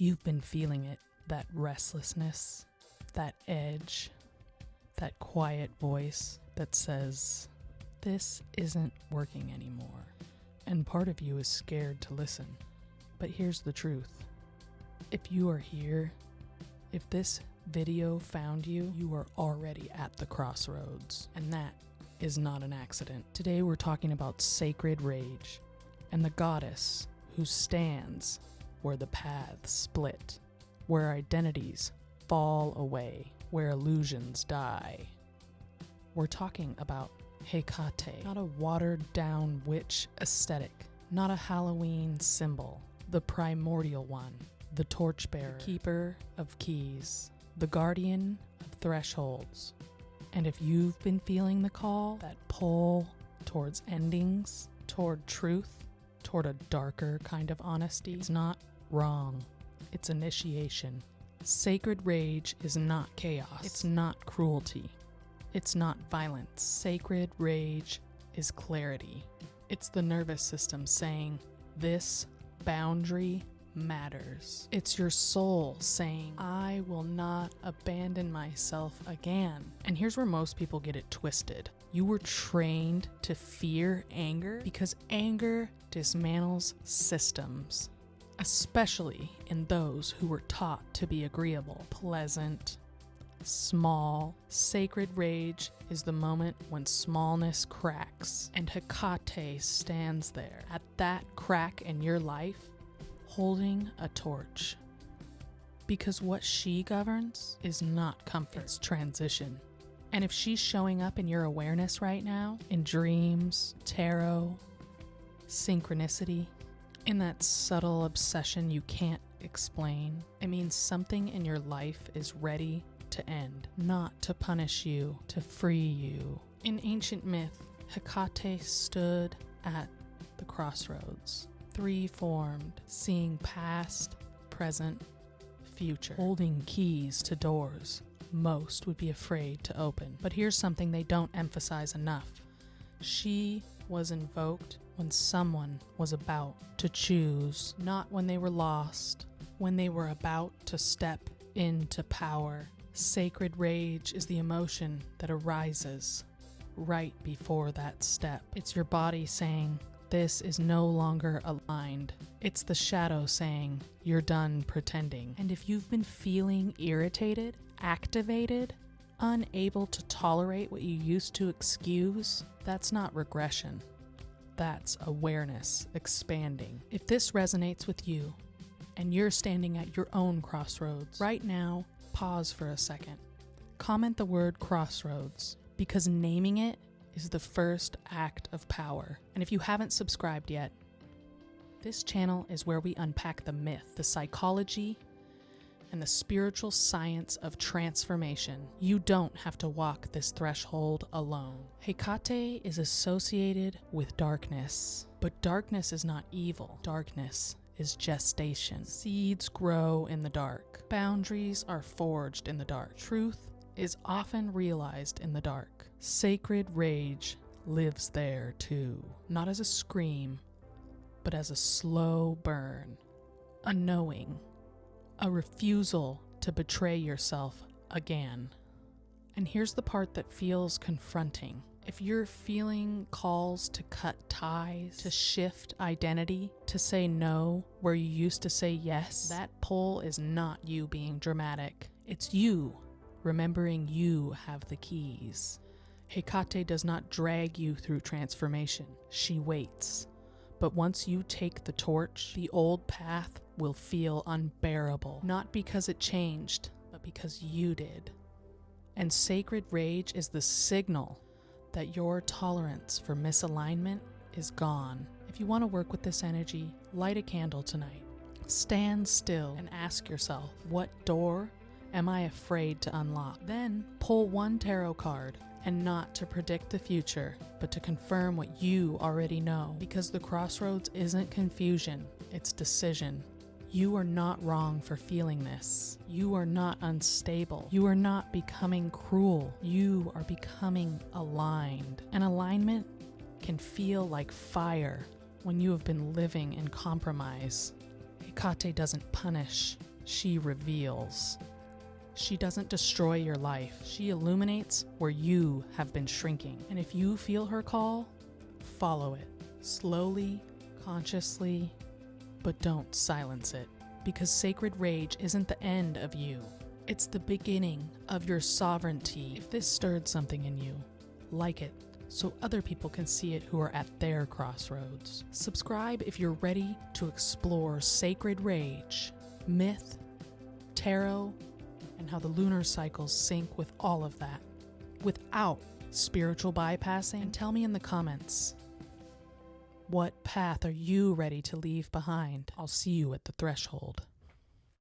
You've been feeling it, that restlessness, that edge, that quiet voice that says, this isn't working anymore. And part of you is scared to listen. But here's the truth. If you are here, if this video found you, you are already at the crossroads. And that is not an accident. Today we're talking about sacred rage and the goddess who stands where the paths split, where identities fall away, where illusions die. We're talking about Hecate, not a watered-down witch aesthetic, not a Halloween symbol, the primordial one, the torchbearer, the keeper of keys, the guardian of thresholds. And if you've been feeling the call, that pull towards endings, toward truth, toward a darker kind of honesty, it's not wrong. It's initiation. Sacred rage is not chaos. It's not cruelty. It's not violence. Sacred rage is clarity. It's the nervous system saying, this boundary matters. It's your soul saying, I will not abandon myself again. And here's where most people get it twisted. You were trained to fear anger because anger dismantles systems, especially in those who were taught to be agreeable, pleasant, small. Sacred rage is the moment when smallness cracks, and Hecate stands there at that crack in your life, holding a torch. Because what she governs is not comfort, it's transition. And if she's showing up in your awareness right now, in dreams, tarot, synchronicity, in that subtle obsession you can't explain, it means something in your life is ready to end, not to punish you, to free you. In ancient myth, Hecate stood at the crossroads, three-formed, seeing past, present, future, holding keys to doors most would be afraid to open. But here's something they don't emphasize enough. She was invoked when someone was about to choose, not when they were lost, when they were about to step into power. Sacred rage is the emotion that arises right before that step. It's your body saying, this is no longer aligned. It's the shadow saying, you're done pretending. And if you've been feeling irritated, activated, unable to tolerate what you used to excuse, that's not regression. That's awareness expanding. If this resonates with you and you're standing at your own crossroads, right now, pause for a second. Comment the word crossroads, because naming it is the first act of power. And if you haven't subscribed yet, this channel is where we unpack the myth, the psychology, and the spiritual science of transformation. You don't have to walk this threshold alone. Hecate is associated with darkness, but darkness is not evil. Darkness is gestation. Seeds grow in the dark. Boundaries are forged in the dark. Truth is often realized in the dark. Sacred rage lives there too, not as a scream, but as a slow burn, a knowing, a refusal to betray yourself again. And here's the part that feels confronting. If you're feeling calls to cut ties, to shift identity, to say no where you used to say yes, that pull is not you being dramatic. It's you remembering you have the keys. Hecate does not drag you through transformation. She waits. But once you take the torch, the old path will feel unbearable. Not because it changed, but because you did. And sacred rage is the signal that your tolerance for misalignment is gone. If you want to work with this energy, light a candle tonight. Stand still and ask yourself, what door am I afraid to unlock? Then pull one tarot card, and not to predict the future, but to confirm what you already know. Because the crossroads isn't confusion, it's decision. You are not wrong for feeling this. You are not unstable. You are not becoming cruel. You are becoming aligned. And alignment can feel like fire when you have been living in compromise. Hecate doesn't punish. She reveals. She doesn't destroy your life. She illuminates where you have been shrinking. And if you feel her call, follow it. Slowly, consciously, but don't silence it. Because sacred rage isn't the end of you. It's the beginning of your sovereignty. If this stirred something in you, like it, so other people can see it who are at their crossroads. Subscribe if you're ready to explore sacred rage, myth, tarot, and how the lunar cycles sync with all of that, without spiritual bypassing. And tell me in the comments, what path are you ready to leave behind? I'll see you at the threshold.